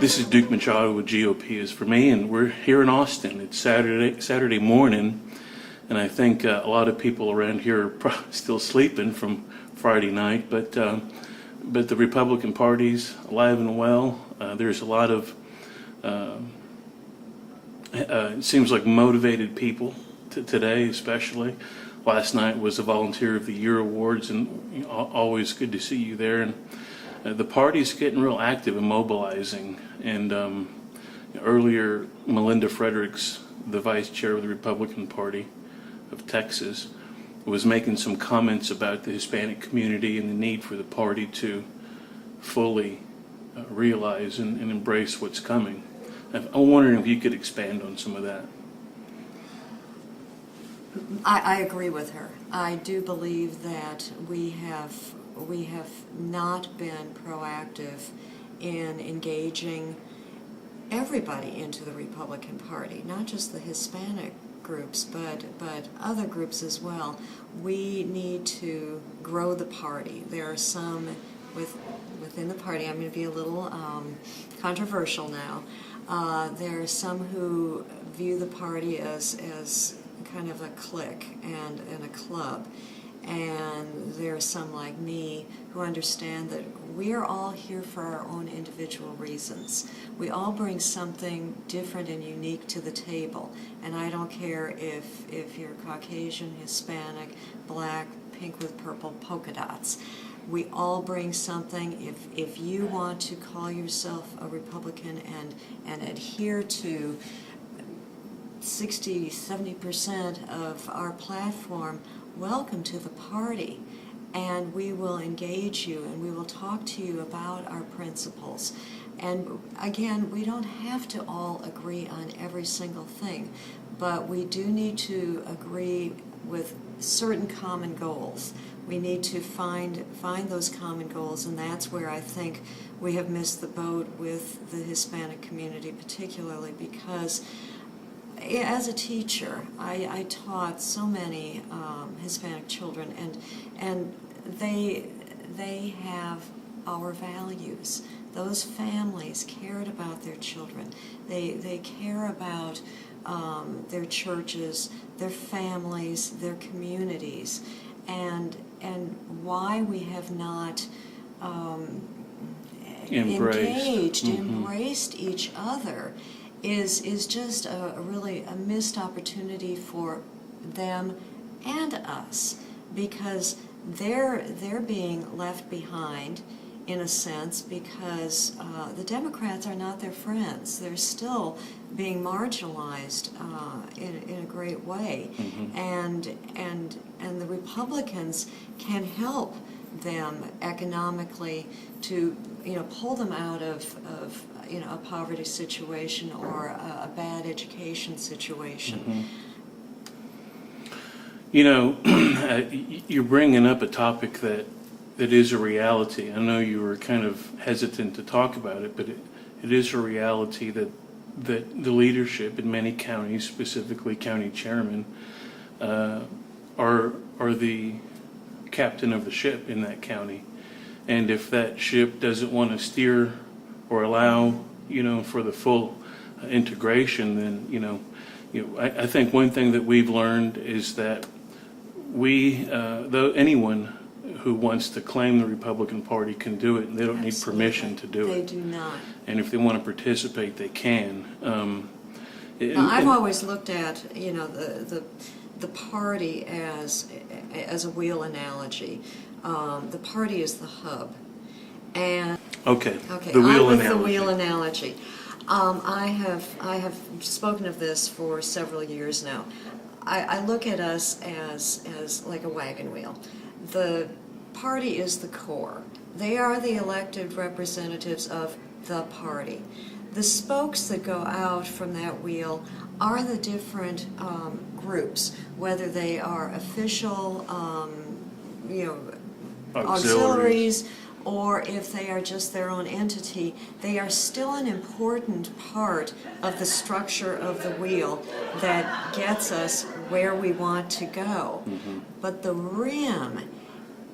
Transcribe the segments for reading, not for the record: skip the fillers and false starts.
This is Duke Machado with GOP is for me, and we're here in Austin. It's Saturday morning, and I think a lot of people around here are probably still sleeping from Friday night, but the Republican Party's alive and well. There's a lot of it seems like motivated people today, especially. Last night was the Volunteer of the Year Awards, and always good to see you there. And the party's getting real active and mobilizing. And earlier, Melinda Fredricks, the vice chair of the Republican Party of Texas, was making some comments about the Hispanic community and the need for the party to fully realize and embrace what's coming. I'm wondering if you could expand on some of that. I agree with her. I do believe that we have not been proactive in engaging everybody into the Republican Party, not just the Hispanic groups, but other groups as well. We need to grow the party. There are some within the party, I'm going to be a little controversial now. There are some who view the party as kind of a clique and a club. And there are some like me who understand that we are all here for our own individual reasons. We all bring something different and unique to the table. And I don't care if you're Caucasian, Hispanic, black, pink with purple polka dots. We all bring something. If you want to call yourself a Republican and adhere to 60-70% of our platform, welcome to the party, and we will engage you and we will talk to you about our principles. And again, we don't have to all agree on every single thing, but we do need to agree with certain common goals. We need to find those common goals, and that's where I think we have missed the boat with the Hispanic community, particularly because as a teacher, I taught so many Hispanic children, and they have our values. Those families cared about their children. They care about their churches, their families, their communities, and why we have not embraced each other is just really a missed opportunity for them and us, because they're being left behind in a sense, because the Democrats are not their friends. They're still being marginalized in a great way, and the Republicans can help them economically to pull them out of a poverty situation or a bad education situation. You're bringing up a topic that is a reality. I know you were kind of hesitant to talk about it, but it is a reality that the leadership in many counties, specifically county chairmen, are the captain of the ship in that county. And if that ship doesn't want to steer or allow, for the full integration, then, I think one thing that we've learned is that though anyone who wants to claim the Republican Party can do it, and they don't need permission to do it. They do not. And if they want to participate, they can. I've always looked at, the party as a wheel analogy. The party is the hub. And Okay. The wheel analogy. The wheel analogy. I have spoken of this for several years now. I look at us as like a wagon wheel. The party is the core. They are the elected representatives of the party. The spokes that go out from that wheel are the different groups, whether they are official, auxiliaries, or if they are just their own entity. They are still an important part of the structure of the wheel that gets us where we want to go. But the rim,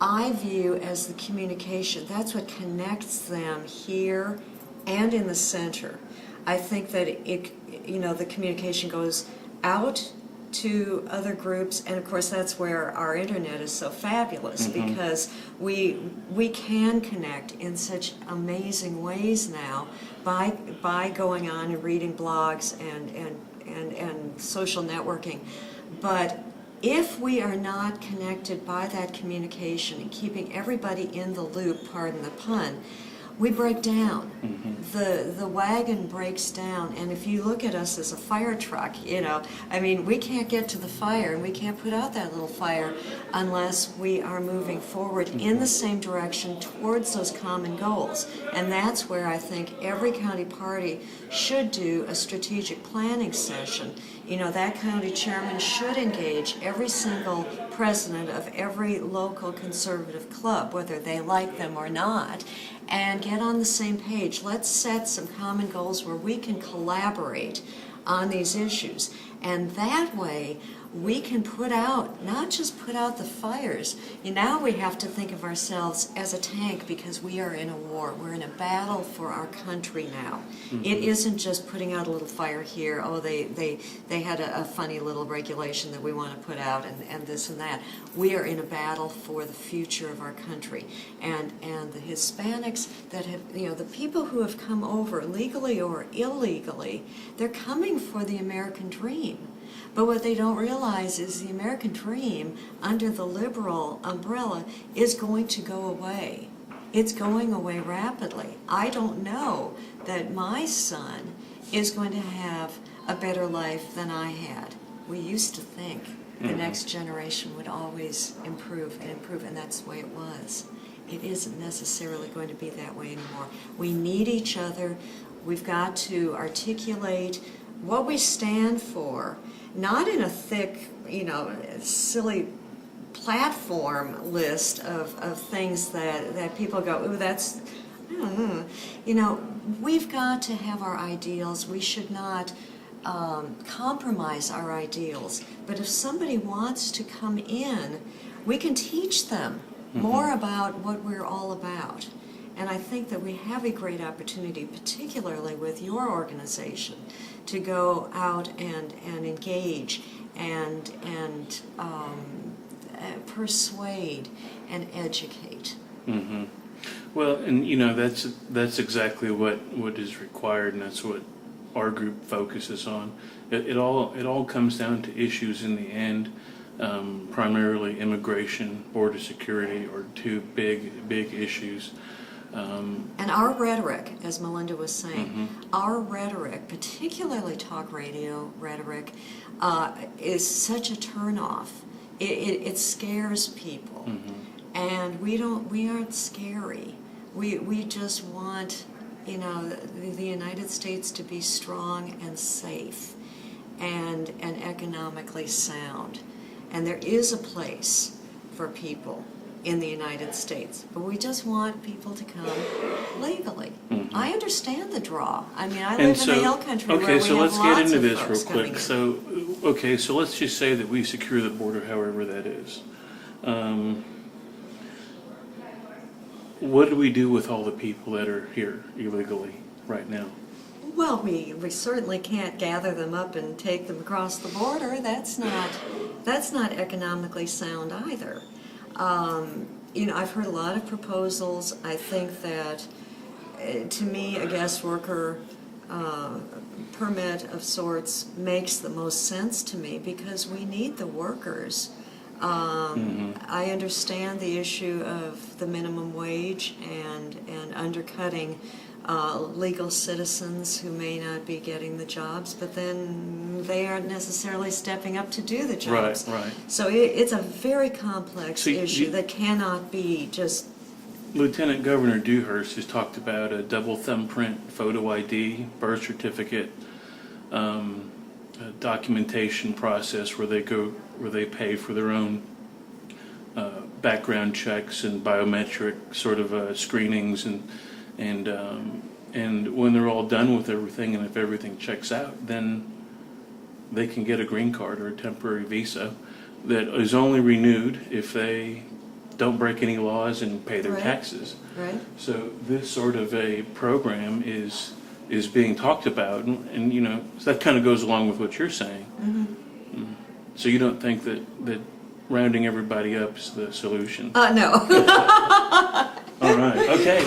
I view as the communication. That's what connects them here and in the center. I think that the communication goes out to other groups, and of course that's where our internet is so fabulous, because we can connect in such amazing ways now by going on and reading blogs and social networking. But if we are not connected by that communication and keeping everybody in the loop, pardon the pun, we break down. The wagon breaks down, and if you look at us as a fire truck, we can't get to the fire, and we can't put out that little fire unless we are moving forward in the same direction towards those common goals. And that's where I think every county party should do a strategic planning session. That county chairman should engage every single president of every local conservative club, whether they like them or not, and get on the same page. Let's set some common goals where we can collaborate on these issues. And that way, we can not just put out the fires. Now we have to think of ourselves as a tank, because we are in a war. We're in a battle for our country now. It isn't just putting out a little fire here. Oh, they had a funny little regulation that we want to put out, and this and that. We are in a battle for the future of our country. And the Hispanics that have, the people who have come over legally or illegally, they're coming for the American dream. But what they don't realize is the American dream under the liberal umbrella is going to go away. It's going away rapidly. I don't know that my son is going to have a better life than I had. We used to think the next generation would always improve, and that's the way it was. It isn't necessarily going to be that way anymore. We need each other. We've got to articulate what we stand for, not in a thick, silly platform list of things that people go, ooh, that's, we've got to have our ideals. We should not compromise our ideals. But if somebody wants to come in, we can teach them more about what we're all about. And I think that we have a great opportunity, particularly with your organization, to go out and engage and persuade and educate. Well, and that's exactly what is required, and that's what our group focuses on. It all comes down to issues in the end. Primarily immigration, border security are two big issues. And our rhetoric, as Melinda was saying, our rhetoric, particularly talk radio rhetoric, is such a turnoff. It scares people, and we aren't scary. We just want, the United States to be strong and safe, and economically sound. And there is a place for people in the United States, but we just want people to come legally. I understand the draw. I live in the hill country where we have let's lots get into of this folks real quick. coming in. So let's just say that we secure the border, however that is. What do we do with all the people that are here illegally right now? Well, we certainly can't gather them up and take them across the border. That's not economically sound either. I've heard a lot of proposals. I think that, to me, a guest worker permit of sorts makes the most sense to me, because we need the workers. I understand the issue of the minimum wage and undercutting legal citizens who may not be getting the jobs, but then they aren't necessarily stepping up to do the jobs. Right. So it's a very complex issue that cannot be just... Lieutenant Governor Dewhurst has talked about a double thumbprint photo ID, birth certificate, documentation process where they pay for their own background checks and biometric sort of screenings, and when they're all done with everything, and if everything checks out, then they can get a green card or a temporary visa that is only renewed if they don't break any laws and pay their Right. taxes. Right? So this sort of a program is being talked about, and you know, so that kind of goes along with what you're saying. Mm-hmm. So you don't think that rounding everybody up is the solution? No. All right, okay.